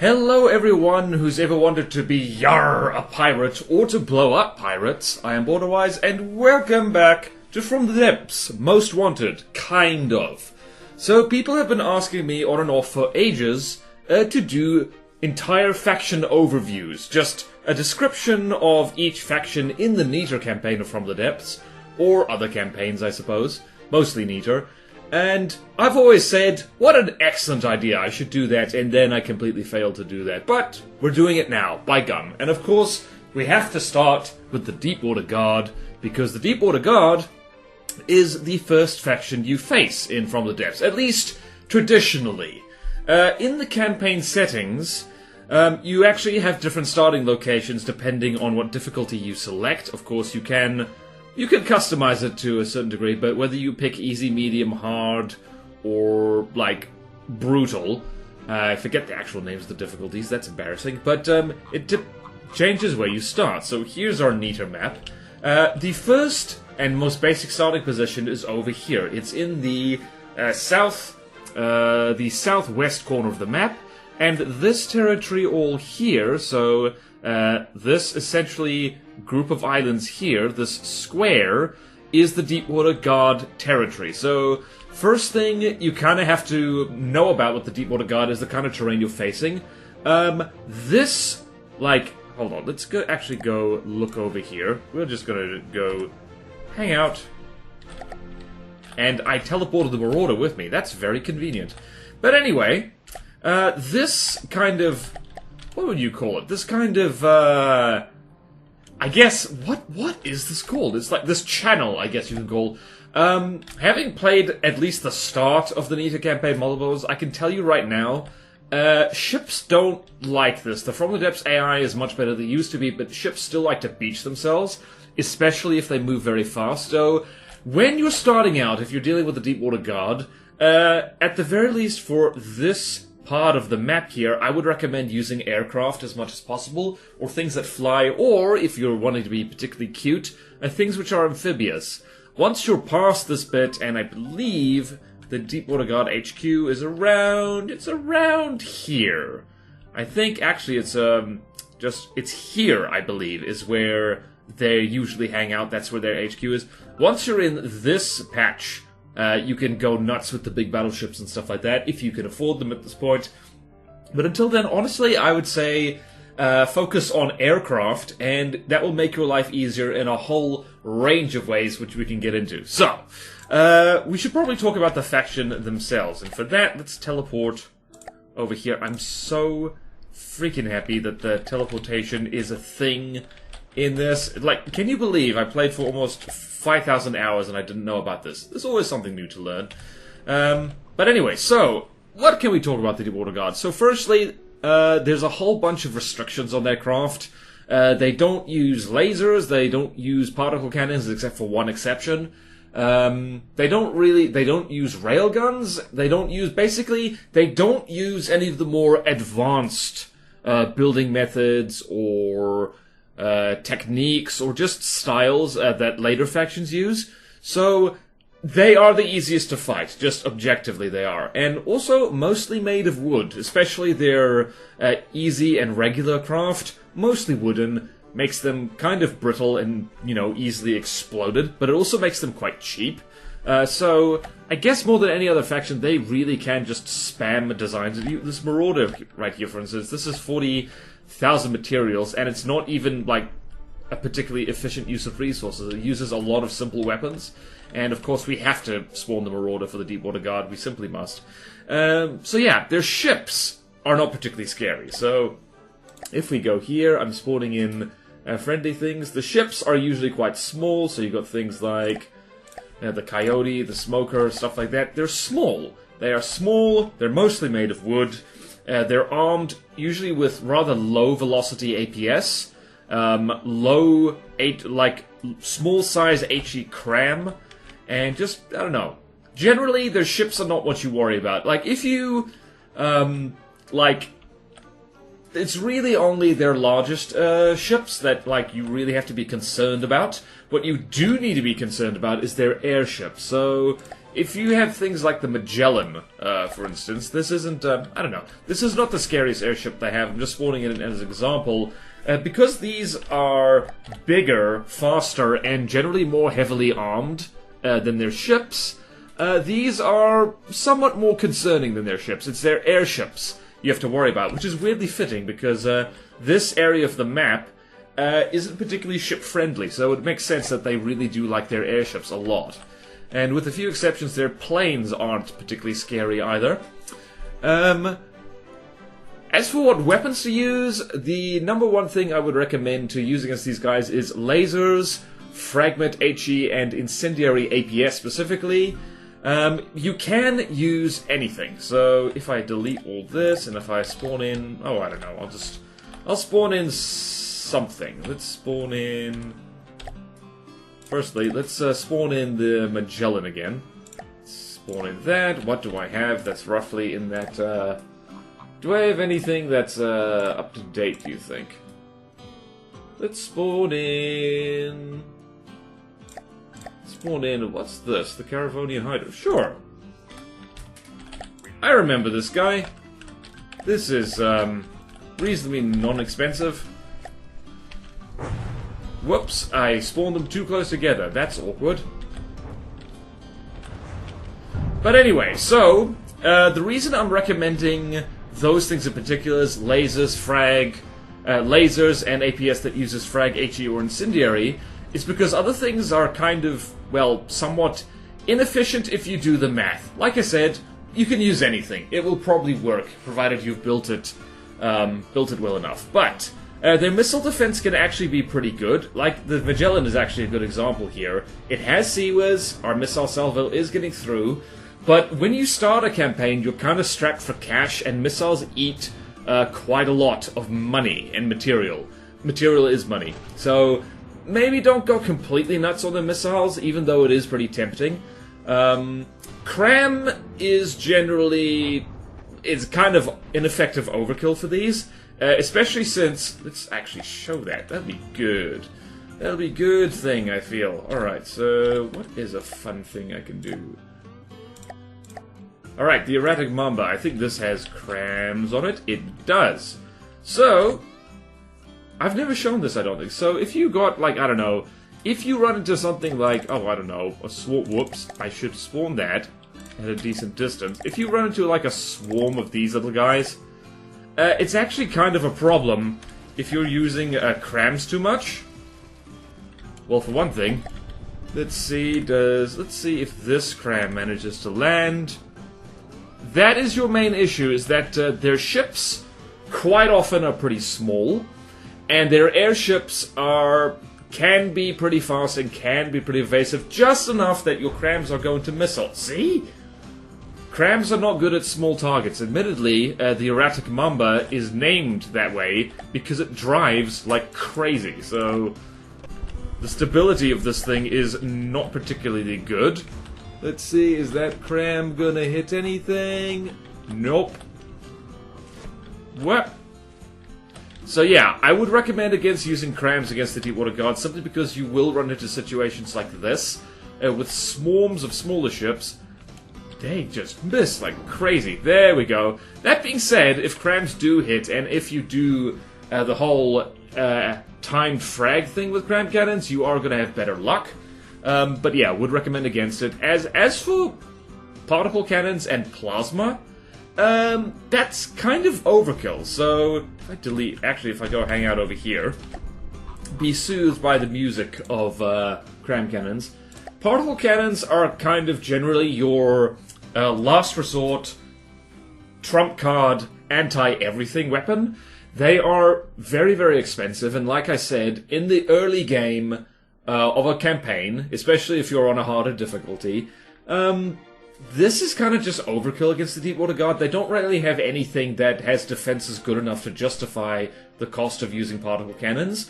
Hello everyone who's ever wanted to be a pirate or to blow up pirates. I am BorderWise and welcome back to From the Depths, Most Wanted, kind of. So people have been asking me on and off for ages to do entire faction overviews, just a description of each faction in the Neater campaign of From the Depths, or other campaigns I suppose, mostly Neater. And I've always said, what an excellent idea, I should do that, and then I completely failed to do that. But we're doing it now, by gum. And of course, we have to start with the Deepwater Guard, because the Deepwater Guard is the first faction you face in From the Depths, at least traditionally. In the campaign settings, you actually have different starting locations depending on what difficulty you select. Of course, you can customize it to a certain degree, but whether you pick easy, medium, hard, or, like, brutal, I forget the actual names of the difficulties, that's embarrassing, but it changes where you start. So here's our Neater map. The first and most basic starting position is over here. It's in the southwest corner of the map, and this territory all here, so this essentially group of islands here, this square, is the Deepwater Guard territory. So, first thing you kind of have to know about what the Deepwater Guard is, the kind of terrain you're facing. Hold on, let's actually go look over here. We're just gonna go hang out. And I teleported the Marauder with me. That's very convenient. But anyway, this kind of... what would you call it? This kind of, I guess, what is this called? It's like this channel, I guess you can call. Having played at least the start of the Neater campaign multiples, I can tell you right now, ships don't like this. The From the Depths AI is much better than it used to be, but ships still like to beach themselves, especially if they move very fast. So, when you're starting out, if you're dealing with the Deepwater Guard, at the very least for this part of the map here, I would recommend using aircraft as much as possible, or things that fly, or, if you're wanting to be particularly cute, things which are amphibious. Once you're past this bit, and I believe the Deepwater Guard HQ is around here. I think, actually, it's here, I believe, is where they usually hang out. That's where their HQ is. Once you're in this patch, you can go nuts with the big battleships and stuff like that, if you can afford them at this point. But until then, honestly, I would say focus on aircraft, and that will make your life easier in a whole range of ways, which we can get into. So, we should probably talk about the faction themselves, and for that, let's teleport over here. I'm so freaking happy that the teleportation is a thing in this. Like, can you believe I played for almost 5,000 hours and I didn't know about this? There's always something new to learn. But anyway, so, what can we talk about the Deepwater Guard? So firstly, there's a whole bunch of restrictions on their craft. They don't use lasers, they don't use particle cannons, except for one exception. They don't use railguns, they don't use any of the more advanced building methods or techniques or just styles that later factions use. So they are the easiest to fight, just objectively they are. And also mostly made of wood, especially their easy and regular craft, mostly wooden, makes them kind of brittle and, easily exploded, but it also makes them quite cheap. So I guess more than any other faction, they really can just spam designs. This Marauder right here, for instance, this is 40,000 materials, and it's not even, like, a particularly efficient use of resources. It uses a lot of simple weapons, and of course we have to spawn the Marauder for the Deepwater Guard. We simply must. So yeah, their ships are not particularly scary. So if we go here, I'm spawning in friendly things. The ships are usually quite small, so you've got things like the Coyote, the Smoker, stuff like that. They're small. They are small, they're mostly made of wood. They're armed usually with rather low velocity APS, small size HE cram, and just, I don't know. Generally, their ships are not what you worry about. Like, if you, it's really only their largest ships that, you really have to be concerned about. What you do need to be concerned about is their airships. So, if you have things like the Magellan, for instance, this isn't, I don't know, this is not the scariest airship they have. I'm just spawning it as an example. Because these are bigger, faster, and generally more heavily armed than their ships, these are somewhat more concerning than their ships. It's their airships you have to worry about, which is weirdly fitting because this area of the map isn't particularly ship-friendly, so it makes sense that they really do like their airships a lot. And with a few exceptions, their planes aren't particularly scary either. As for what weapons to use, the number one thing I would recommend to use against these guys is lasers, fragment HE, and incendiary APS specifically. You can use anything. So if I delete all this, and if I spawn in... oh, I don't know, I'll spawn in something. Let's spawn in... firstly, let's spawn in the Magellan again. Spawn in that. What do I have that's roughly in that... do I have anything that's up to date, do you think? Let's spawn in... spawn in... what's this? The Caravonian Hydra. Sure! I remember this guy. This is reasonably non-expensive. Whoops, I spawned them too close together. That's awkward. But anyway, so... the reason I'm recommending... those things in particular is lasers, lasers and APS that uses frag, HE, or incendiary, is because other things are kind of, well, somewhat inefficient if you do the math. Like I said, you can use anything. It will probably work, provided you've built it well enough. But their missile defense can actually be pretty good. Like, the Magellan is actually a good example here. It has CWIS, our missile salvo is getting through, but when you start a campaign, you're kind of strapped for cash, and missiles eat quite a lot of money and material. Material is money. So maybe don't go completely nuts on the missiles, even though it is pretty tempting. Cram is generally... it's kind of ineffective overkill for these, especially since... let's actually show that. That'd be good. That'll be a good thing, I feel. Alright, so what is a fun thing I can do? Alright, the Erratic Mamba. I think this has crams on it. It does. So, I've never shown this, I don't think. So, if you got, like, I don't know, if you run into something like, oh, I don't know, a swarm... whoops, I should spawn that at a decent distance. If you run into, like, a swarm of these little guys, it's actually kind of a problem if you're using crams too much. Well, for one thing, let's see if this cram manages to land... that is your main issue, is that their ships quite often are pretty small, and their airships can be pretty fast and can be pretty evasive, just enough that your crams are going to missile. See? Crams are not good at small targets. Admittedly, the Erratic Mamba is named that way because it drives like crazy, so the stability of this thing is not particularly good. Let's see, is that cram gonna hit anything? Nope. What? So yeah, I would recommend against using crams against the Deepwater Guard, simply because you will run into situations like this, with swarms of smaller ships. They just miss like crazy. There we go. That being said, if crams do hit, and if you do the whole timed frag thing with cram cannons, you are gonna have better luck. But yeah, would recommend against it. As for particle cannons and plasma, that's kind of overkill. So if I delete, actually, if I go hang out over here, be soothed by the music of cram cannons. Particle cannons are kind of generally your last resort, trump card, anti-everything weapon. They are very, very expensive, and like I said, in the early game of a campaign, especially if you're on a harder difficulty, this is kind of just overkill against the Deepwater Guard. They don't really have anything that has defenses good enough to justify the cost of using particle cannons.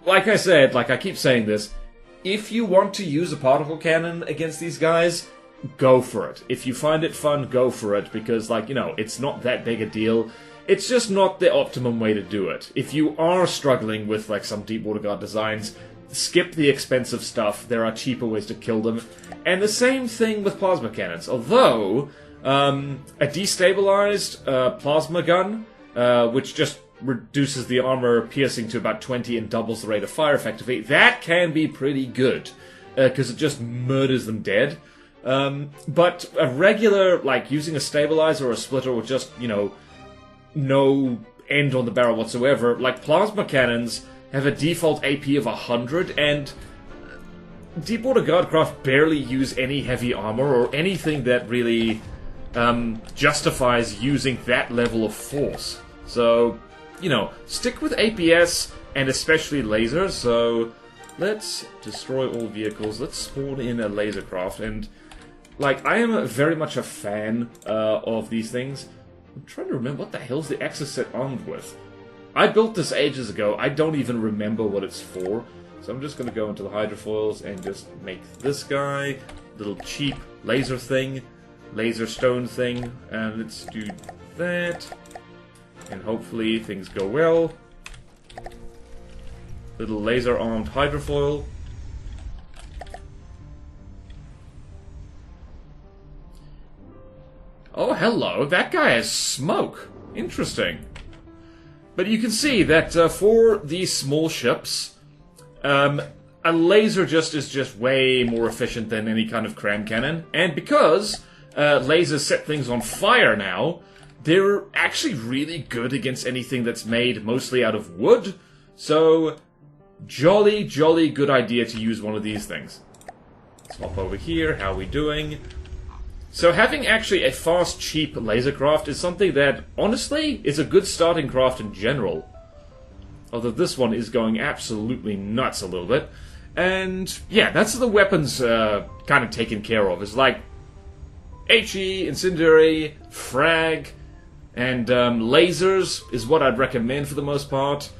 Like I said, like I keep saying this, if you want to use a particle cannon against these guys, go for it. If you find it fun, go for it, because, like, you know, it's not that big a deal. It's just not the optimum way to do it. If you are struggling with, like, some Deepwater Guard designs, skip the expensive stuff. There are cheaper ways to kill them. And the same thing with plasma cannons. Although, a destabilized plasma gun, which just reduces the armor piercing to about 20 and doubles the rate of fire effectively, that can be pretty good, because it just murders them dead. But a regular, like, using a stabilizer or a splitter with just, you know, no end on the barrel whatsoever, like, plasma cannons have a default AP of 100, and Deepwater Guardcraft barely use any heavy armor or anything that really justifies using that level of force. So, you know, stick with APS and especially lasers. So let's destroy all vehicles. Let's spawn in a laser craft. And, like, I am very much a fan of these things. I'm trying to remember what the hell's the Exocet armed with. I built this ages ago. I don't even remember what it's for. So I'm just going to go into the hydrofoils and just make this guy, little cheap laser thing, laser stone thing, and let's do that. And hopefully things go well. Little laser armed hydrofoil. Oh, hello. That guy has smoke. Interesting. But you can see that for these small ships, a laser is just way more efficient than any kind of cram cannon. And because lasers set things on fire now, they're actually really good against anything that's made mostly out of wood. So, jolly good idea to use one of these things. Let's hop over here. How are we doing? So having actually a fast, cheap laser craft is something that, honestly, is a good starting craft in general. Although this one is going absolutely nuts a little bit. And, yeah, that's the weapons kind of taken care of. It's like HE, Incendiary, Frag, and lasers is what I'd recommend for the most part.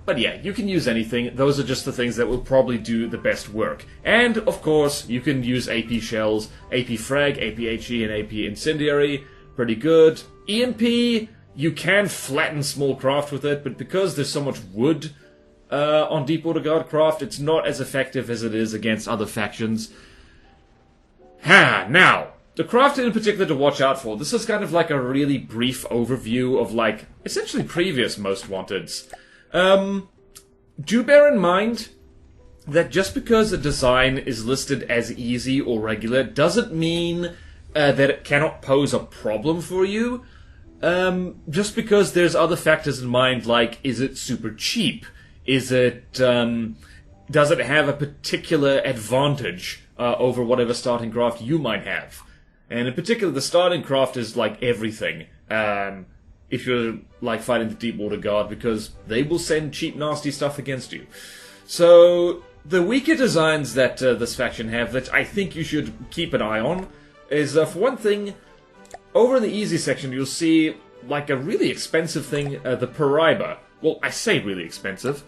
But yeah, you can use anything. Those are just the things that will probably do the best work. And, of course, you can use AP shells, AP Frag, AP HE, and AP Incendiary. Pretty good. EMP, you can flatten small craft with it, but because there's so much wood on Deepwater Guardcraft, it's not as effective as it is against other factions. Now, the craft in particular to watch out for. This is kind of like a really brief overview of, like, essentially previous Most Wanteds. Do bear in mind that just because a design is listed as easy or regular doesn't mean that it cannot pose a problem for you. Just because there's other factors in mind, like, is it super cheap? Is it, does it have a particular advantage over whatever starting craft you might have? And in particular, the starting craft is like everything. If you're, like, fighting the Deepwater Guard, because they will send cheap, nasty stuff against you. So, the weaker designs that this faction have that I think you should keep an eye on is, for one thing, over in the easy section you'll see, like, a really expensive thing, the Paraiba. Well, I say really expensive.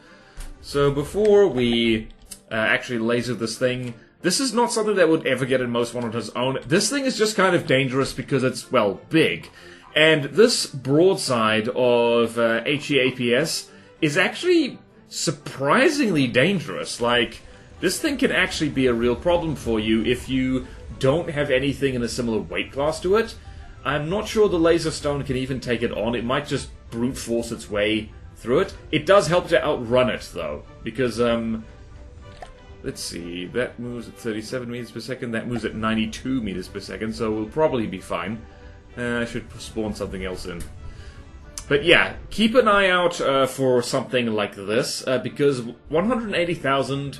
So, before we actually laser this thing, this is not something that would ever get in Most Wanted on its own. This thing is just kind of dangerous because it's, well, big. And this broadside of HEAPS is actually surprisingly dangerous. Like, this thing can actually be a real problem for you if you don't have anything in a similar weight class to it. I'm not sure the laser stone can even take it on. It might just brute force its way through it. It does help to outrun it, though, because, let's see, that moves at 37 meters per second, that moves at 92 meters per second, so we'll probably be fine. I should spawn something else in. But yeah, keep an eye out for something like this, because 180,000,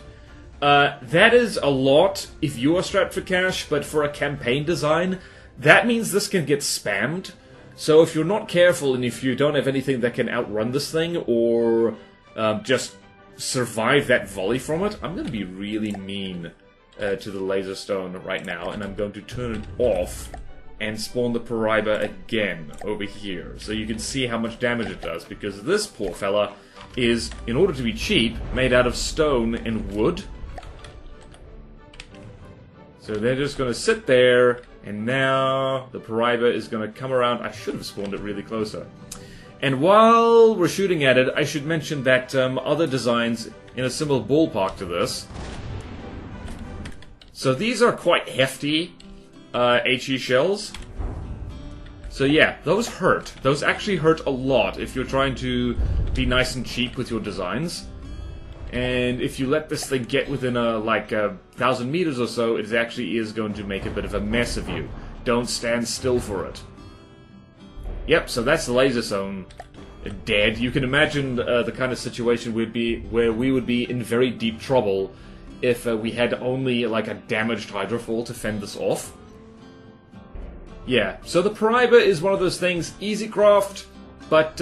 that is a lot if you are strapped for cash, but for a campaign design, that means this can get spammed. So if you're not careful and if you don't have anything that can outrun this thing, or just survive that volley from it, I'm going to be really mean to the laser stone right now, and I'm going to turn it off and spawn the Paraiba again over here, so you can see how much damage it does, because this poor fella is, in order to be cheap, made out of stone and wood. So they're just going to sit there, and now the Paraiba is going to come around. I should have spawned it really closer. And while we're shooting at it, I should mention that other designs in a similar ballpark to this. So these are quite hefty HE shells. So yeah, those hurt. Those actually hurt a lot if you're trying to be nice and cheap with your designs. And if you let this thing get within like 1,000 meters or so, it actually is going to make a bit of a mess of you. Don't stand still for it. Yep, so that's the laser zone dead. You can imagine the kind of situation would be where we would be in very deep trouble if we had only like a damaged hydrofall to fend this off. Yeah, so the Paraiba is one of those things, easy craft, but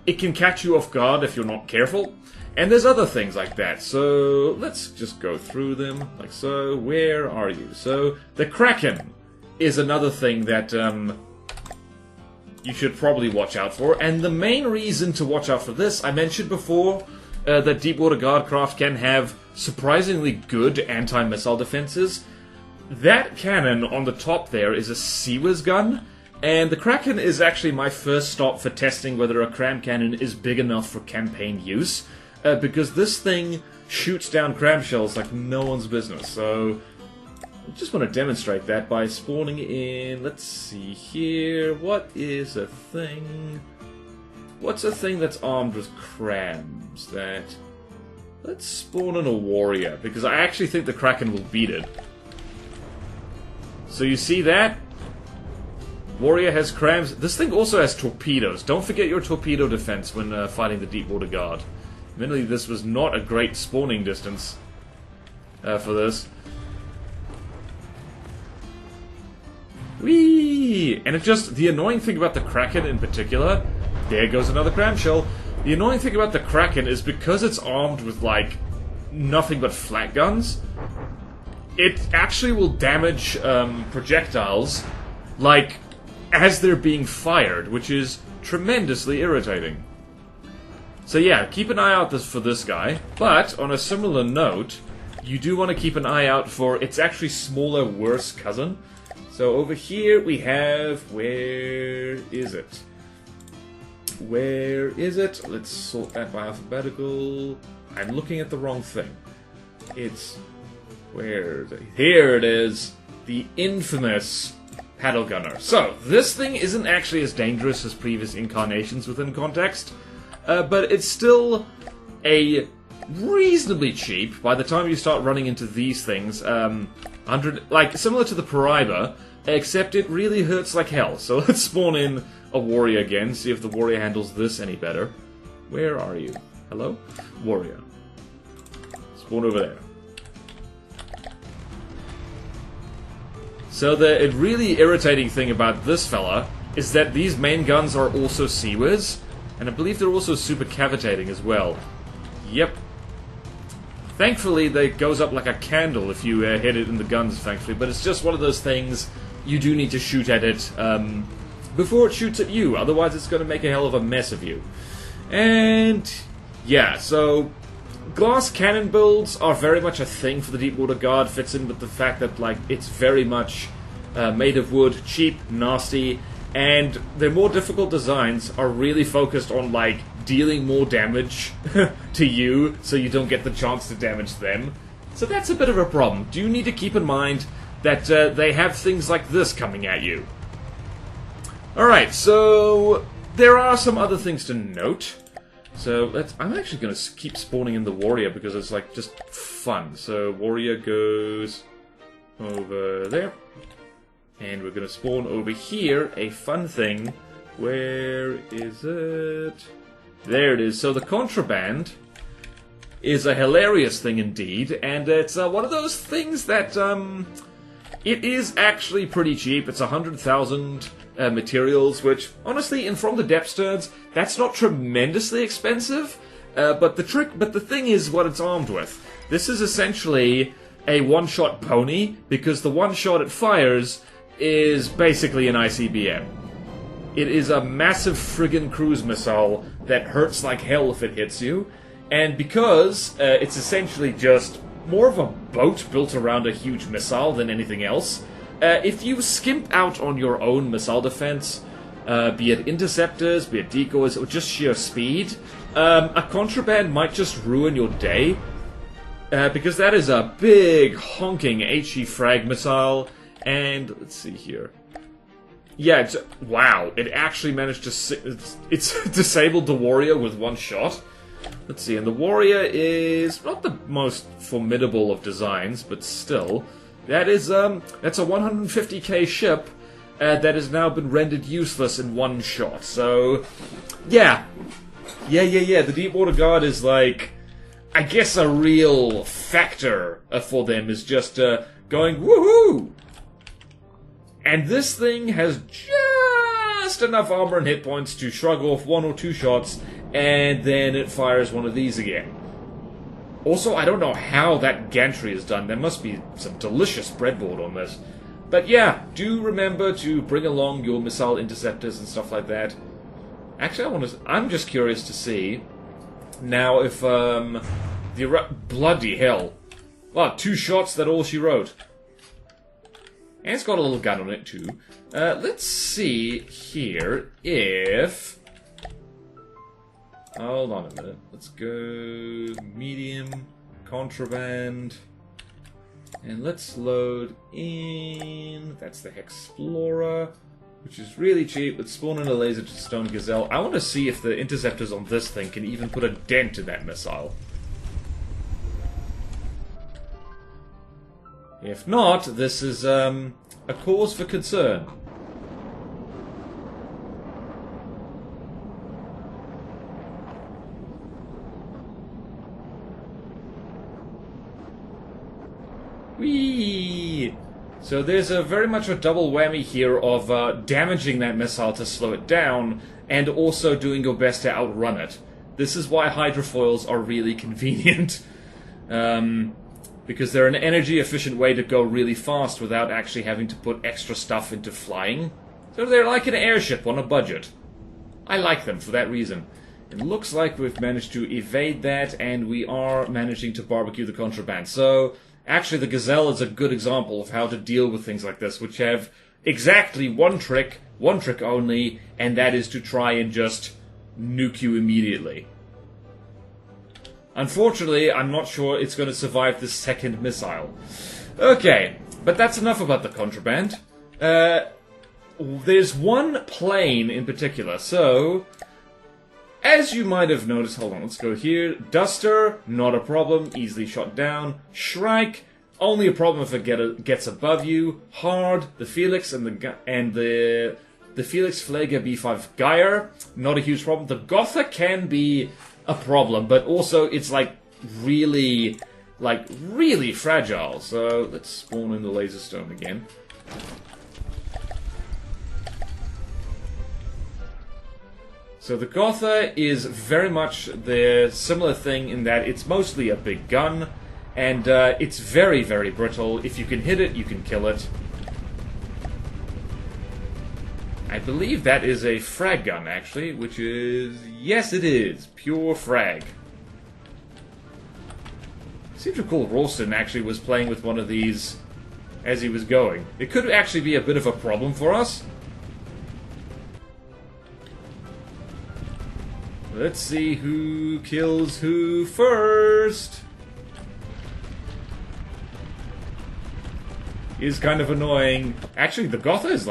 it can catch you off guard if you're not careful. And there's other things like that, so let's just go through them, like so. Where are you? So, the Kraken is another thing that you should probably watch out for, and the main reason to watch out for this, I mentioned before that Deepwater Guard craft can have surprisingly good anti-missile defenses. That cannon on the top there is a Seaways gun, and the Kraken is actually my first stop for testing whether a cram cannon is big enough for campaign use. Because this thing shoots down cram shells like no one's business. So, I just want to demonstrate that by spawning in... Let's see here... What is a thing... What's a thing that's armed with crams? Let's spawn in a warrior, because I actually think the Kraken will beat it. So you see that? Warrior has crams. This thing also has torpedoes. Don't forget your torpedo defense when fighting the Deepwater Guard. Admittedly, this was not a great spawning distance for this. Whee! And it just... The annoying thing about the Kraken in particular... There goes another cram shell. The annoying thing about the Kraken is because it's armed with, like, nothing but flat guns, it actually will damage projectiles, like, as they're being fired, which is tremendously irritating. So yeah, keep an eye out for this guy, but on a similar note, you do want to keep an eye out for its actually smaller, worse cousin. So over here we have... Where is it? Where is it? Let's sort that by alphabetical. I'm looking at the wrong thing. It's... Where is it? Here it is! The infamous paddle gunner. So, this thing isn't actually as dangerous as previous incarnations within context. But it's still a reasonably cheap, by the time you start running into these things, 100, like, similar to the Paraiba, except it really hurts like hell. So let's spawn in a warrior again, see if the warrior handles this any better. Where are you? Hello? Warrior. Spawn over there. So the really irritating thing about this fella is that these main guns are also Seaways. And I believe they're also super cavitating as well. Yep. Thankfully, they goes up like a candle if you hit it in the guns, thankfully. But it's just one of those things, you do need to shoot at it before it shoots at you. Otherwise, it's going to make a hell of a mess of you. And, yeah, so... Glass cannon builds are very much a thing for the Deepwater Guard. Fits in with the fact that, like, it's very much made of wood, cheap, nasty... And their more difficult designs are really focused on, like, dealing more damage to you, so you don't get the chance to damage them. So that's a bit of a problem. Do you need to keep in mind that they have things like this coming at you? Alright, so there are some other things to note. So I'm actually going to keep spawning in the warrior because it's, like, just fun. So warrior goes over there. And we're going to spawn over here, a fun thing. Where is it? There it is. So the contraband is a hilarious thing indeed, and it's one of those things that it is actually pretty cheap. It's 100,000 materials, which honestly, in From the Depths, that's not tremendously expensive. But the thing is what it's armed with. This is essentially a one-shot pony, because the one shot it fires is basically an ICBM. It is a massive friggin' cruise missile that hurts like hell if it hits you, and because it's essentially just more of a boat built around a huge missile than anything else, if you skimp out on your own missile defense, be it interceptors, be it decoys, or just sheer speed, a contraband might just ruin your day. Because that is a big, honking HE frag missile. And, let's see here. Yeah, wow, it actually managed to... It's disabled the warrior with one shot. Let's see, and the warrior is not the most formidable of designs, but still. That's a 150k ship that has now been rendered useless in one shot. So, yeah. The Deepwater Guard is like... I guess a real factor for them is just going, woohoo! And this thing has just enough armor and hit points to shrug off 1 or 2 shots, and then it fires one of these again. Also, I don't know how that gantry is done. There must be some delicious breadboard on this. But yeah, do remember to bring along your missile interceptors and stuff like that. Actually, I'm just curious to see... Now, if, bloody hell. Wow, 2 shots, that's all she wrote. And it's got a little gun on it, too. Let's see here if... Hold on a minute. Let's go... Medium, contraband... And let's load in... That's the Explorer... Which is really cheap. Let's spawn in a laser to Stone Gazelle. I want to see if the interceptors on this thing can even put a dent in that missile. If not, this is a cause for concern. Whee! So there's very much a double whammy here of damaging that missile to slow it down, and also doing your best to outrun it. This is why hydrofoils are really convenient. Because they're an energy-efficient way to go really fast without actually having to put extra stuff into flying. So they're like an airship on a budget. I like them for that reason. It looks like we've managed to evade that, and we are managing to barbecue the contraband. So... Actually, the Gazelle is a good example of how to deal with things like this, which have exactly one trick only, and that is to try and just nuke you immediately. Unfortunately, I'm not sure it's going to survive this second missile. Okay, but that's enough about the contraband. There's one plane in particular, so... As you might have noticed, hold on, let's go here. Duster, not a problem, easily shot down. Shrike, only a problem if it gets above you. Hard, the Felix and the Felix Pfleger B5 Geyer, not a huge problem. The Gotha can be a problem, but also it's really fragile. So let's spawn in the laser stone again. So the Gotha is very much the similar thing in that it's mostly a big gun, and it's very, very brittle. If you can hit it, you can kill it. I believe that is a frag gun, actually, which is... Yes, it is. Pure frag. Seems to recall Ralston actually was playing with one of these as he was going. It could actually be a bit of a problem for us. Let's see who kills who first. Is kind of annoying. Actually, the Gotha is,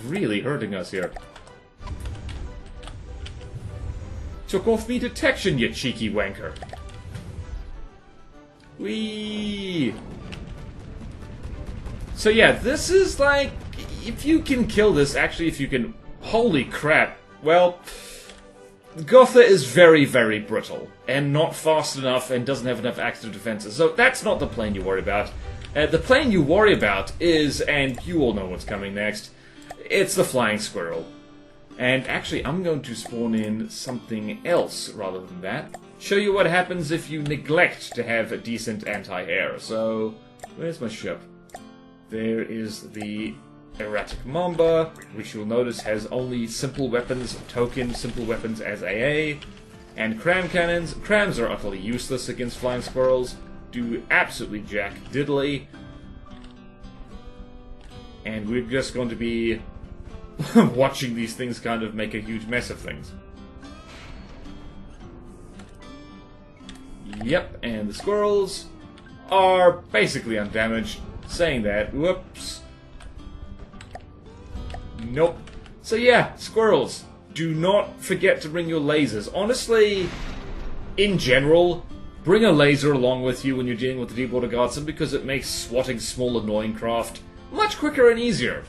really hurting us here. Took off me detection, you cheeky wanker. Whee! So yeah, this is if you can kill this, actually if you can... Holy crap. Well... Gotha is very, very brittle, and not fast enough, and doesn't have enough active defenses, so that's not the plane you worry about. The plane you worry about is, and you all know what's coming next, it's the Flying Squirrel. And actually, I'm going to spawn in something else rather than that. Show you what happens if you neglect to have a decent anti-air. So, where's my ship? There is the Erratic Mamba, which you'll notice has only simple weapons, token simple weapons as AA, and cram cannons. Crams are utterly useless against flying squirrels, do absolutely jack diddly, and we're just going to be watching these things kind of make a huge mess of things. Yep, and the squirrels are basically undamaged. Saying that, whoops. Nope. So yeah, squirrels, do not forget to bring your lasers. Honestly, in general, bring a laser along with you when you're dealing with the Deepwater Guardsmen because it makes swatting small annoying craft much quicker and easier.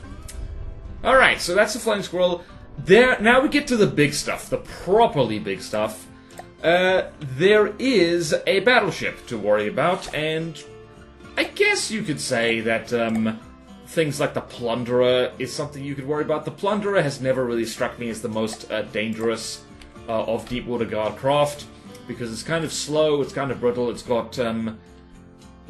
Alright, so that's the flying squirrel. Now we get to the big stuff, the properly big stuff. There is a battleship to worry about, and I guess you could say that things like the Plunderer is something you could worry about. The Plunderer has never really struck me as the most dangerous of Deepwater Guard craft, because it's kind of slow, it's kind of brittle, it's got,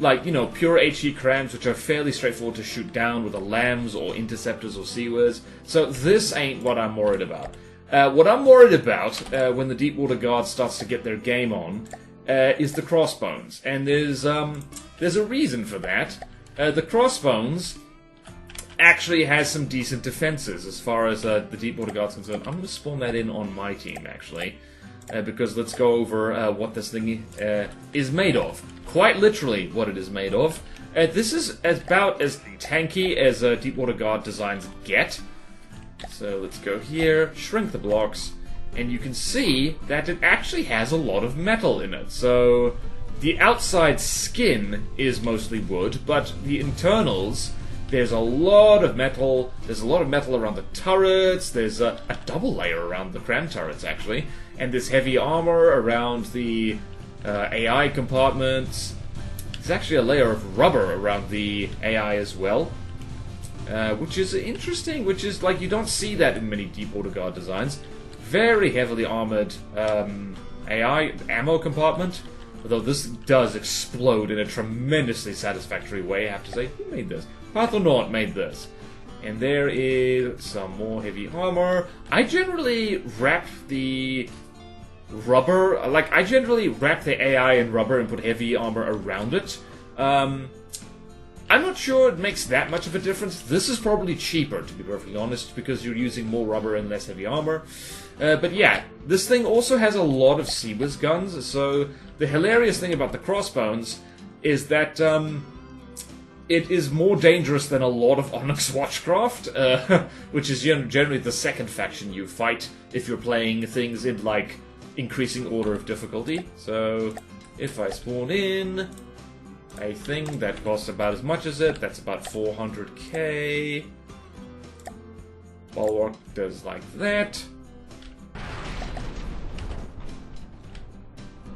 like, you know, pure HE crams, which are fairly straightforward to shoot down with the lambs or interceptors or seawers. So this ain't what I'm worried about. What I'm worried about when the Deepwater Guard starts to get their game on is the crossbones, and there's a reason for that. The crossbones actually has some decent defenses as far as the Deepwater Guard's concerned. I'm going to spawn that in on my team, actually, because let's go over what this thing is made of. Quite literally what it is made of. This is about as tanky as Deepwater Guard designs get. So let's go here, shrink the blocks, and you can see that it actually has a lot of metal in it. So the outside skin is mostly wood, but the internals, there's a lot of metal. There's a lot of metal around the turrets. There's a double layer around the cram turrets, actually. And there's heavy armor around the AI compartments. There's actually a layer of rubber around the AI as well. Which is interesting, which is, like, you don't see that in many Deepwater Guard designs. Very heavily armored AI ammo compartment, although this does explode in a tremendously satisfactory way, I have to say. Who made this? Pathonaut made this. And there is some more heavy armor. I generally wrap the rubber, like, I generally wrap the AI in rubber and put heavy armor around it. I'm not sure it makes that much of a difference. This is probably cheaper, to be perfectly honest, because you're using more rubber and less heavy armor. But yeah, this thing also has a lot of Seawiz guns, so the hilarious thing about the crossbones is that it is more dangerous than a lot of Onyx Watchcraft, which is generally the second faction you fight if you're playing things in, like, increasing order of difficulty. So if I spawn in a thing that costs about as much as it, that's about 400k. Bulwark does like that.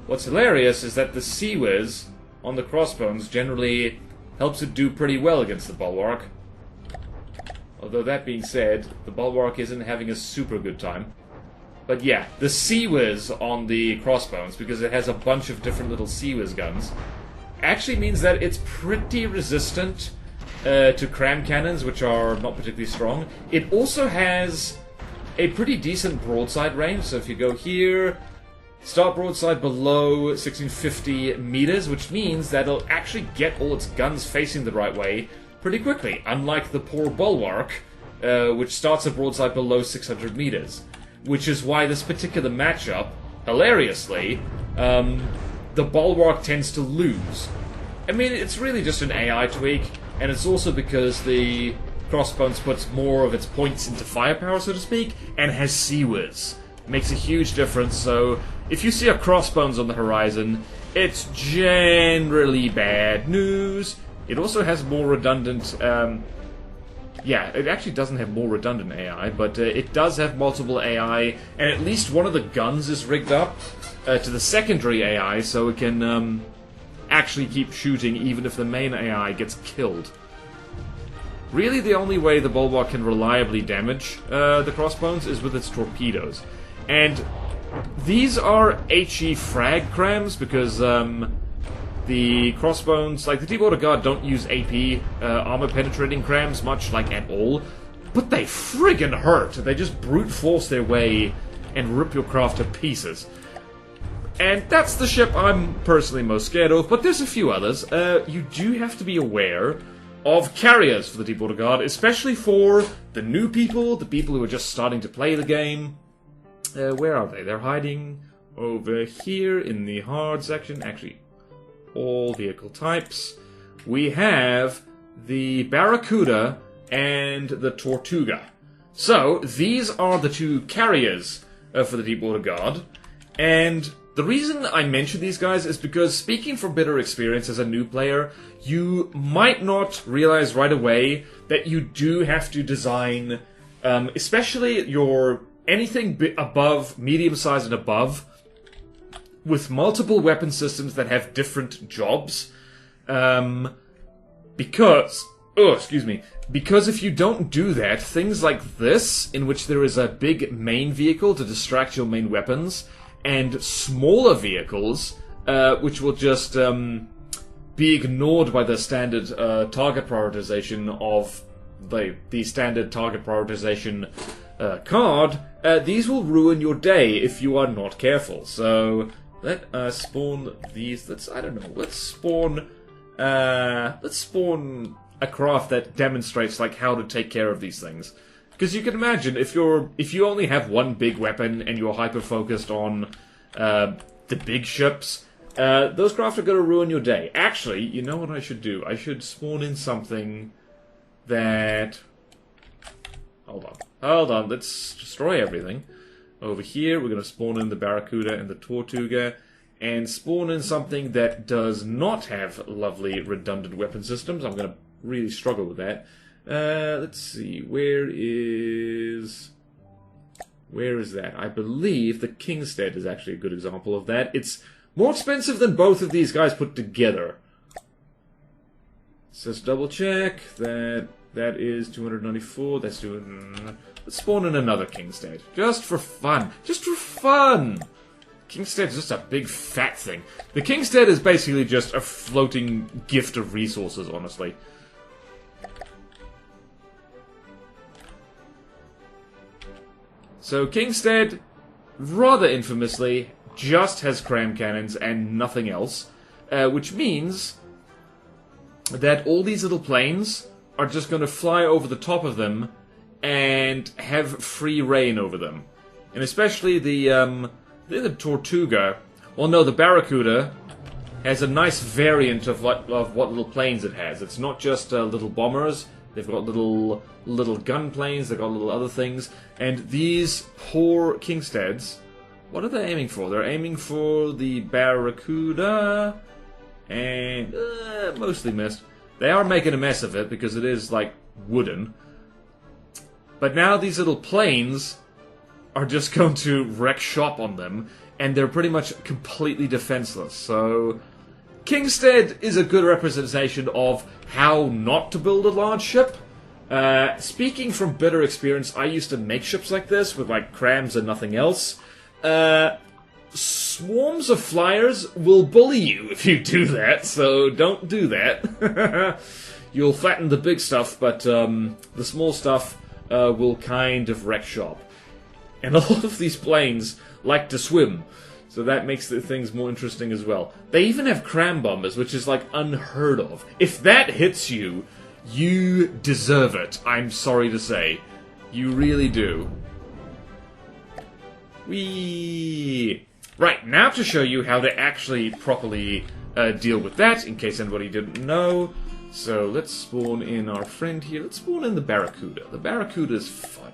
What's hilarious is that the Seawiz on the crossbones generally helps it do pretty well against the Bulwark. Although that being said, the Bulwark isn't having a super good time. But yeah, the Seawiz on the crossbones, because it has a bunch of different little Seawiz guns, actually means that it's pretty resistant to cram cannons, which are not particularly strong. It also has a pretty decent broadside range, so if you go here, start broadside below 1650 meters, which means that it'll actually get all its guns facing the right way pretty quickly, unlike the poor Bulwark, which starts a broadside below 600 meters. Which is why this particular matchup, hilariously, the Bulwark tends to lose. I mean, it's really just an AI tweak, and it's also because the Crossbones puts more of its points into firepower, so to speak, and has Seawiz. Makes a huge difference, so if you see a Crossbones on the horizon, it's generally bad news. It also has more redundant, yeah, it actually doesn't have more redundant AI, but it does have multiple AI, and at least one of the guns is rigged up to the secondary AI, so it can actually keep shooting even if the main AI gets killed. Really, the only way the Bulwark can reliably damage the Crossbones is with its torpedoes. And these are HE frag crams, because the Crossbones, like the Deepwater Guard, don't use AP armor-penetrating crams much, like at all. But they friggin' hurt! They just brute force their way and rip your craft to pieces. And that's the ship I'm personally most scared of, but there's a few others. You do have to be aware of carriers for the Deepwater Guard, especially for the new people, the people who are just starting to play the game. Where are they? They're hiding over here in the hard section. Actually, all vehicle types. We have the Barracuda and the Tortuga. So, these are the two carriers for the Deepwater Guard. And the reason I mention these guys is because, speaking from bitter experience as a new player, you might not realize right away that you do have to design, especially your anything above, medium size and above, with multiple weapon systems that have different jobs. Because if you don't do that, things like this, in which there is a big main vehicle to distract your main weapons, and smaller vehicles, which will just be ignored by the standard target prioritization of the standard target prioritization card, these will ruin your day if you are not careful. So let us spawn these. Let's spawn a craft that demonstrates like how to take care of these things. Because you can imagine, if you only have one big weapon and you're hyper-focused on the big ships, those craft are going to ruin your day. Actually, you know what I should do? I should spawn in something that... Hold on, let's destroy everything. Over here, we're going to spawn in the Barracuda and the Tortuga, and spawn in something that does not have lovely redundant weapon systems. I'm going to really struggle with that. Let's see, where is that? I believe the Kingstead is actually a good example of that. It's more expensive than both of these guys put together. So let's double check that is 294. That's doing. Let's spawn in another Kingstead, just for fun. Just for fun. Kingstead is just a big fat thing. The Kingstead is basically just a floating gift of resources, honestly. So Kingstead, rather infamously, just has cram cannons and nothing else, which means that all these little planes are just going to fly over the top of them and have free reign over them. And especially the Tortuga, well no, the Barracuda has a nice variant of what little planes it has. It's not just little bombers. They've got little gun planes, they've got little other things, and these poor Kingsteads, what are they aiming for? They're aiming for the Barracuda, and mostly missed. They are making a mess of it, because it is, like, wooden. But now these little planes are just going to wreck shop on them, and they're pretty much completely defenseless, so... Kingstead is a good representation of how not to build a large ship. Speaking from bitter experience, I used to make ships like this with like crams and nothing else. Swarms of flyers will bully you if you do that, so don't do that. You'll flatten the big stuff, but the small stuff will kind of wreck shop. And a lot of these planes like to swim. So that makes the things more interesting as well. They even have cram bombers, which is, like, unheard of. If that hits you, you deserve it, I'm sorry to say. You really do. Whee! Right, now to show you how to actually properly deal with that, in case anybody didn't know. So let's spawn in our friend here. Let's spawn in the Barracuda. The Barracuda is fun.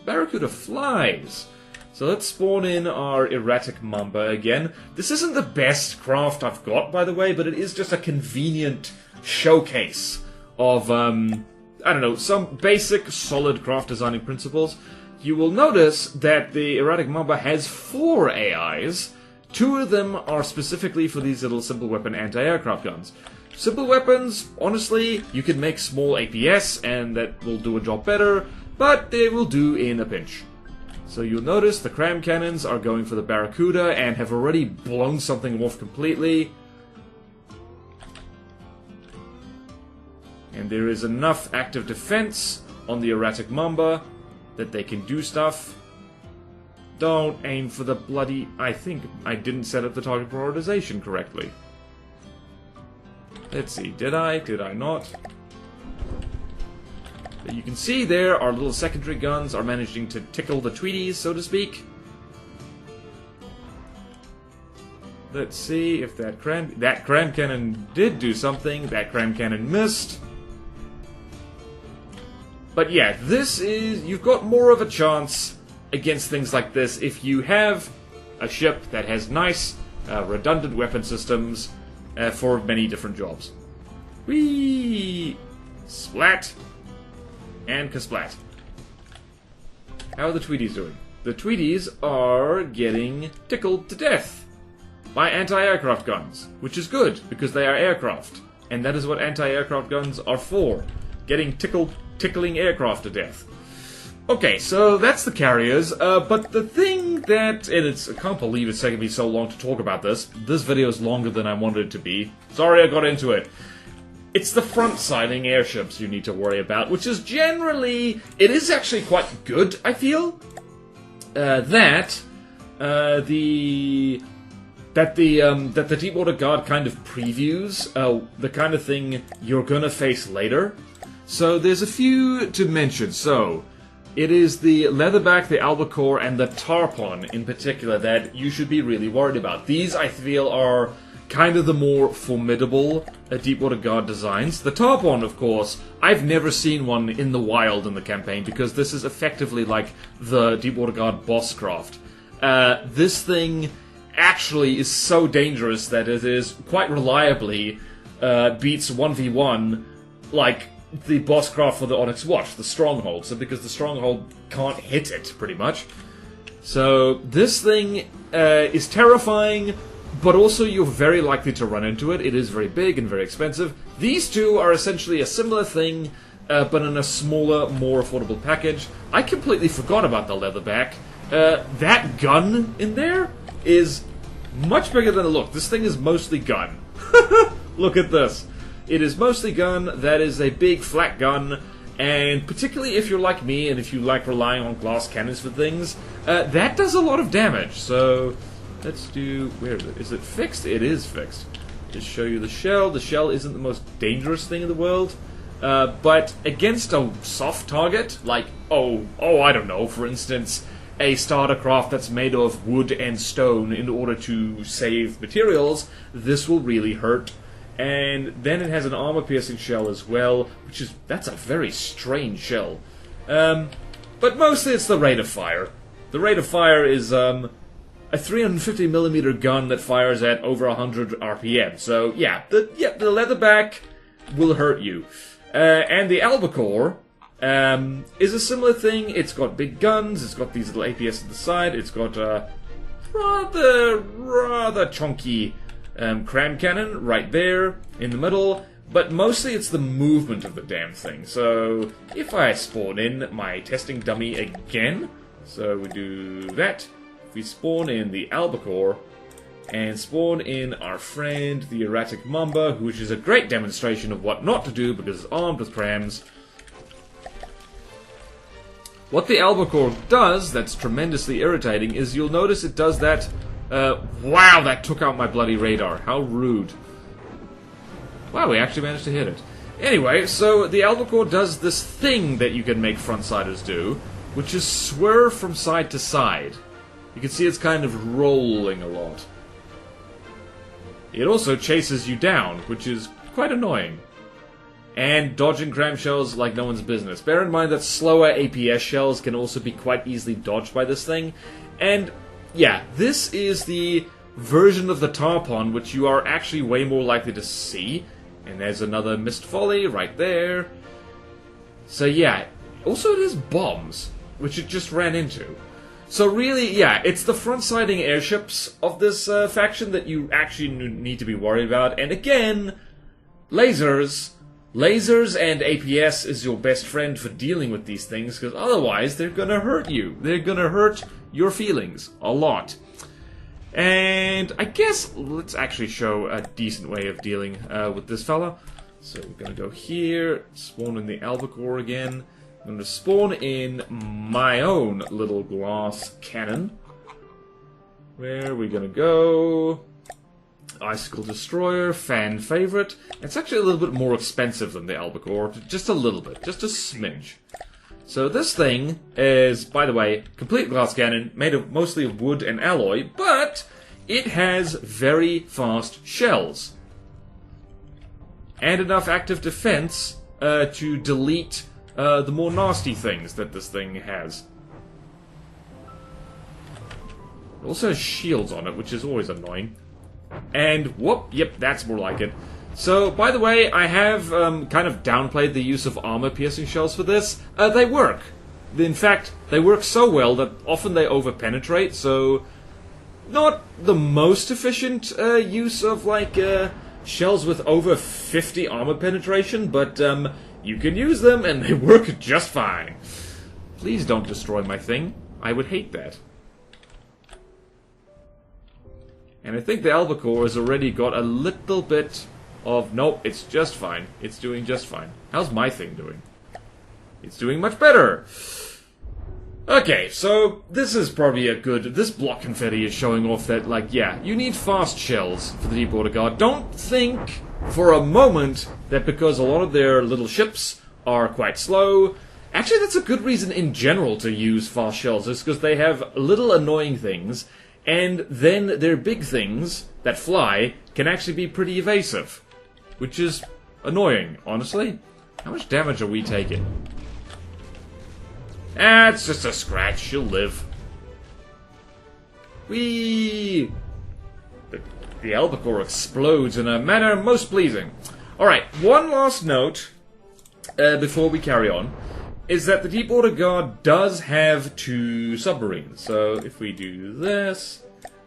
Barracuda flies. So let's spawn in our erratic Mamba again. This isn't the best craft I've got, by the way, but it is just a convenient showcase of, I don't know, some basic, solid craft designing principles. You will notice that the erratic Mamba has 4 AIs. 2 of them are specifically for these little simple weapon anti-aircraft guns. Simple weapons, honestly, you can make small APS, and that will do a job better, but they will do in a pinch. So you'll notice the cram cannons are going for the Barracuda and have already blown something off completely. And there is enough active defense on the erratic Mamba that they can do stuff. Don't aim for the bloody... I think I didn't set up the target prioritization correctly. Let's see, did I? Did I not? But you can see there our little secondary guns are managing to tickle the Tweeties, so to speak. Let's see if that cram cannon did do something. That cram cannon missed. But yeah, you've got more of a chance against things like this if you have a ship that has nice, redundant weapon systems for many different jobs. Whee! Splat! And kasplat. How are the Tweeties doing? The Tweeties are getting tickled to death by anti-aircraft guns, which is good, because they are aircraft. And that is what anti-aircraft guns are for. Getting tickling aircraft to death. Okay, so that's the carriers, but the thing that... I can't believe it's taken me so long to talk about this. This video is longer than I wanted it to be. Sorry I got into it. It's the front-siding airships you need to worry about, which is generally... It is actually quite good, I feel. That the Deepwater Guard kind of previews the kind of thing you're gonna face later. So there's a few to mention. So it is the Leatherback, the Albacore, and the Tarpon in particular that you should be really worried about. These, I feel, are kind of the more formidable Deepwater Guard designs. The Tarpon, of course, I've never seen one in the wild in the campaign because this is effectively like the Deepwater Guard boss craft. This thing actually is so dangerous that it is quite reliably beats 1v1 like the boss craft for the Onyx Watch, the Stronghold. So because the Stronghold can't hit it, pretty much. So this thing is terrifying, but also you're very likely to run into it. It is very big and very expensive. These two are essentially a similar thing, but in a smaller, more affordable package. I completely forgot about the Leatherback. That gun in there is much bigger than it looked. This thing is mostly gun. Look at this. It is mostly gun. That is a big flat gun, and particularly if you're like me and if you like relying on glass cannons for things, that does a lot of damage. So let's do... Where is it? Is it fixed? It is fixed. Just show you the shell. The shell isn't the most dangerous thing in the world, but against a soft target, like, I don't know, for instance, a starter craft that's made of wood and stone in order to save materials, this will really hurt. And then it has an armor-piercing shell as well, that's a very strange shell. But mostly it's the rate of fire. The rate of fire is a 350mm gun that fires at over 100 RPM. So yeah, the Leatherback will hurt you. And the Albacore is a similar thing. It's got big guns, it's got these little APS at the side, it's got a rather chunky cram cannon right there in the middle, but mostly it's the movement of the damn thing. So if I spawn in my testing dummy again, so we do that, if we spawn in the Albacore and spawn in our friend the Erratic Mamba, which is a great demonstration of what not to do because it's armed with crams. What the Albacore does that's tremendously irritating is you'll notice it does that. Wow, that took out my bloody radar. How rude. Wow, we actually managed to hit it. Anyway, so the Albacore does this thing that you can make Frontsiders do, which is swerve from side to side. You can see it's kind of rolling a lot. It also chases you down, which is quite annoying. And dodging cram shells like no one's business. Bear in mind that slower APS shells can also be quite easily dodged by this thing. And yeah, this is the version of the Tarpon which you are actually way more likely to see. And there's another missed volley right there. So yeah, also it has bombs, which it just ran into. So really, yeah, it's the front-siding airships of this faction that you actually need to be worried about. And again, lasers and APS is your best friend for dealing with these things, because otherwise they're gonna hurt you. They're gonna hurt your feelings a lot. And I guess let's actually show a decent way of dealing with this fella. So we're gonna go here, spawn in the Albacore again. I'm gonna spawn in my own little glass cannon. Where are we gonna go? Icicle Destroyer, fan favorite. It's actually a little bit more expensive than the Albacore, just a little bit, just a smidge. So this thing is, by the way, complete glass cannon, made of mostly of wood and alloy, but it has very fast shells. And enough active defense to delete the more nasty things that this thing has. It also has shields on it, which is always annoying. And, whoop, yep, that's more like it. So, by the way, I have kind of downplayed the use of armor-piercing shells for this. They work. In fact, they work so well that often they overpenetrate, so not the most efficient use of, like, shells with over 50 armor penetration, but you can use them and they work just fine. Please don't destroy my thing. I would hate that. And I think the Albacore has already got a little bit of... Nope, it's just fine. It's doing just fine. How's my thing doing? It's doing much better! Okay, so this is probably a good... This block confetti is showing off that, like, yeah, you need fast shells for the Deepwater Guard. Don't think for a moment that because a lot of their little ships are quite slow... Actually, that's a good reason in general to use fast shells, is because they have little annoying things... And then their big things that fly can actually be pretty evasive. Which is annoying, honestly. How much damage are we taking? Ah, it's just a scratch. She'll live. Whee! The Albacore explodes in a manner most pleasing. Alright, one last note before we carry on. Is that the Deepwater Guard does have 2 submarines. So if we do this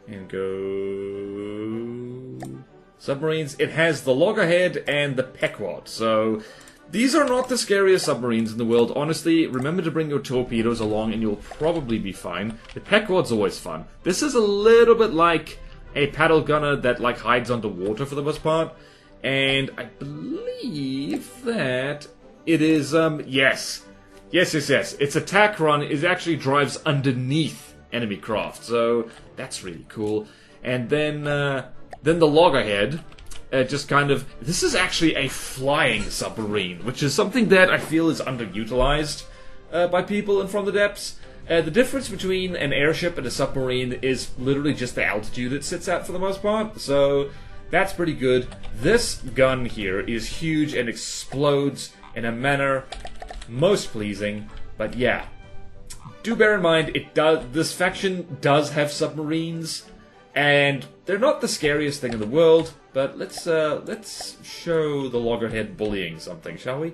and go submarines, it has the Loggerhead and the Pequod. So these are not the scariest submarines in the world. Honestly, remember to bring your torpedoes along and you'll probably be fine. The Pequod's always fun. This is a little bit like a paddle gunner that like hides underwater for the most part. And I believe that it is, yes. Yes. Its attack run actually drives underneath enemy craft, so that's really cool. And then the Loggerhead just kind of... This is actually a flying submarine, which is something that I feel is underutilized by people in From the Depths. The difference between an airship and a submarine is literally just the altitude it sits at for the most part, so that's pretty good. This gun here is huge and explodes in a manner... most pleasing, but yeah. Do bear in mind, this faction does have submarines, and they're not the scariest thing in the world, but let's show the Loggerhead bullying something, shall we?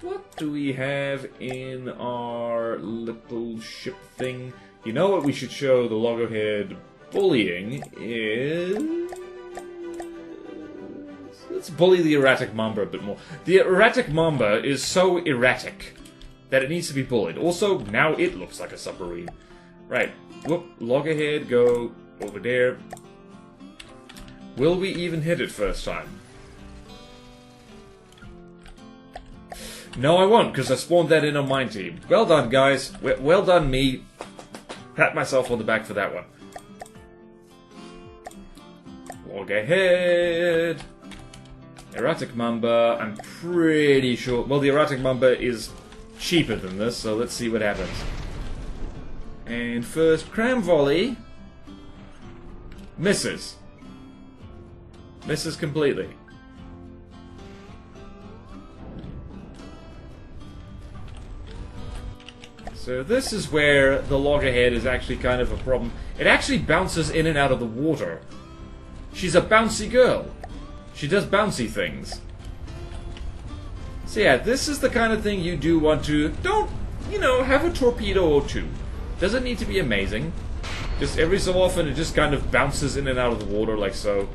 What do we have in our little ship thing? You know what we should show the Loggerhead bullying is... Let's bully the Erratic Mamba a bit more. The Erratic Mamba is so erratic that it needs to be bullied. Also, now it looks like a submarine. Right. Whoop. Loggerhead, go over there. Will we even hit it first time? No, I won't, because I spawned that in on my team. Well done, guys. Well done, me. Pat myself on the back for that one. Loggerhead. Erratic Mamba, I'm pretty sure... Well, the Erratic Mamba is cheaper than this, so let's see what happens. And first, Cram Volley. Misses. Misses completely. So this is where the Loggerhead is actually kind of a problem. It actually bounces in and out of the water. She's a bouncy girl. She does bouncy things. So yeah, this is the kind of thing you do want to... Don't, have a torpedo or 2. Doesn't need to be amazing. Just every so often it just kind of bounces in and out of the water like so.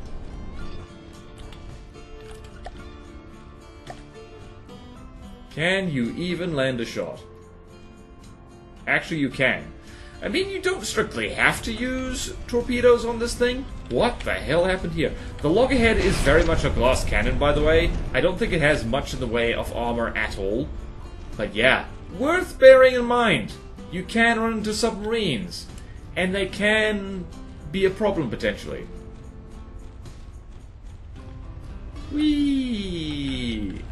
Can you even land a shot? Actually, you can. I mean, you don't strictly have to use torpedoes on this thing. What the hell happened here? The Loggerhead is very much a glass cannon, by the way. I don't think it has much in the way of armor at all. But yeah, worth bearing in mind. You can run into submarines. And they can be a problem, potentially. Whee!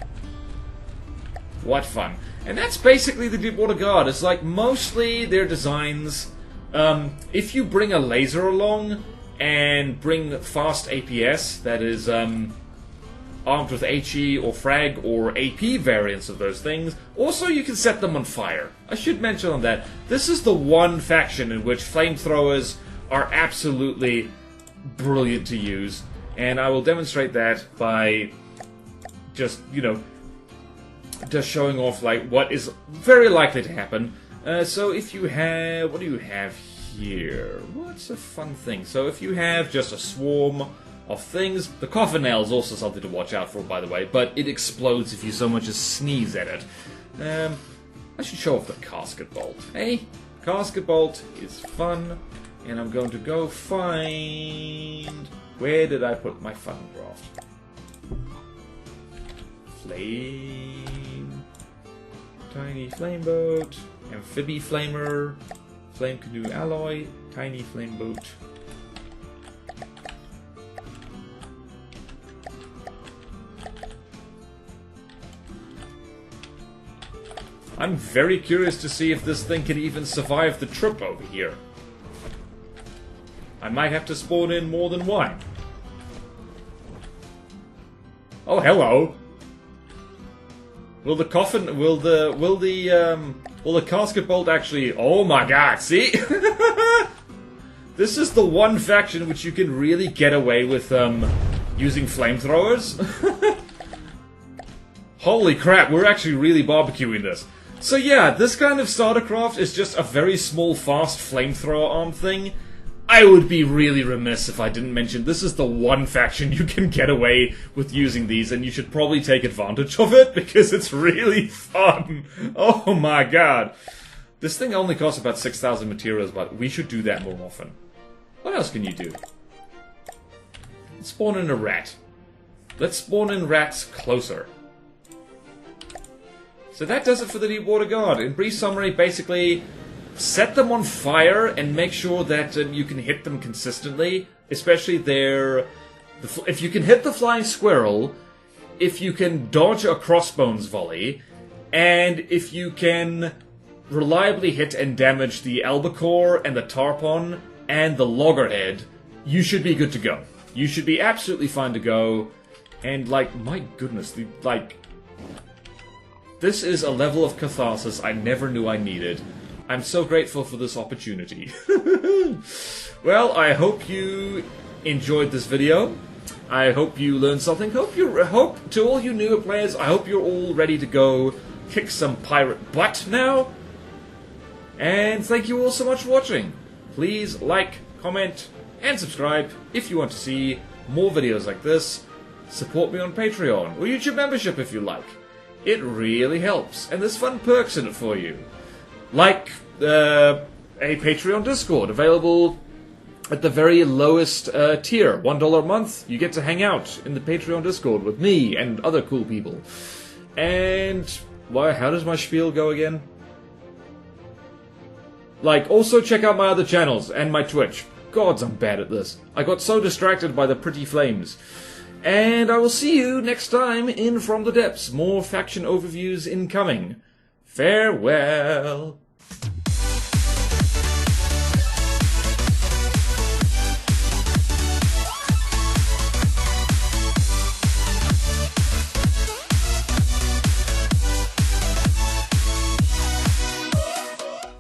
What fun. And that's basically the Deepwater Guard. It's like mostly their designs. If you bring a laser along and bring fast APS, that is armed with HE or frag or AP variants of those things, also you can set them on fire. I should mention on that, this is the one faction in which flamethrowers are absolutely brilliant to use, and I will demonstrate that by just, you know, just showing off like what is very likely to happen. So if you have, what do you have here? What's a fun thing? So if you have just a swarm of things, the coffin nail is also something to watch out for, by the way, but it explodes if you so much as sneeze at it. I should show off the casket bolt. Hey, casket bolt is fun, and I'm going to go find... Where did I put my fun graft? Flame... Tiny flame boat, amphibie flamer, flame canoe alloy, tiny flame boat. I'm very curious to see if this thing can even survive the trip over here. I might have to spawn in more than one. Oh, hello. Will the coffin, will the casket bolt actually, oh my god, see? This is the one faction which you can really get away with, using flamethrowers. Holy crap, we're actually really barbecuing this. So yeah, this kind of startercraft is just a very small, fast flamethrower arm thing. I would be really remiss if I didn't mention this is the one faction you can get away with using these, and you should probably take advantage of it, because it's really fun. Oh my god. This thing only costs about 6,000 materials, but we should do that more often. What else can you do? Let's spawn in a rat. Let's spawn in rats closer. So that does it for the Deepwater Guard. In brief summary, basically, set them on fire and make sure that you can hit them consistently. Especially if you can hit the flying squirrel, if you can dodge a crossbones volley, and if you can reliably hit and damage the albacore and the tarpon and the loggerhead, you should be good to go. You should be absolutely fine to go. And like, my goodness, this is a level of catharsis I never knew I needed. I'm so grateful for this opportunity. Well, I hope you enjoyed this video. I hope you learned something. Hope to all you newer players, I hope you're all ready to go kick some pirate butt now. And thank you all so much for watching. Please like, comment, and subscribe if you want to see more videos like this. Support me on Patreon or YouTube membership if you like. It really helps, and there's fun perks in it for you. Like a Patreon Discord, available at the very lowest tier, $1 a month. You get to hang out in the Patreon Discord with me and other cool people. And, well, how does my spiel go again? Like, also check out my other channels and my Twitch. Gods, I'm bad at this. I got so distracted by the pretty flames. And I will see you next time in From the Depths. More faction overviews incoming. Farewell.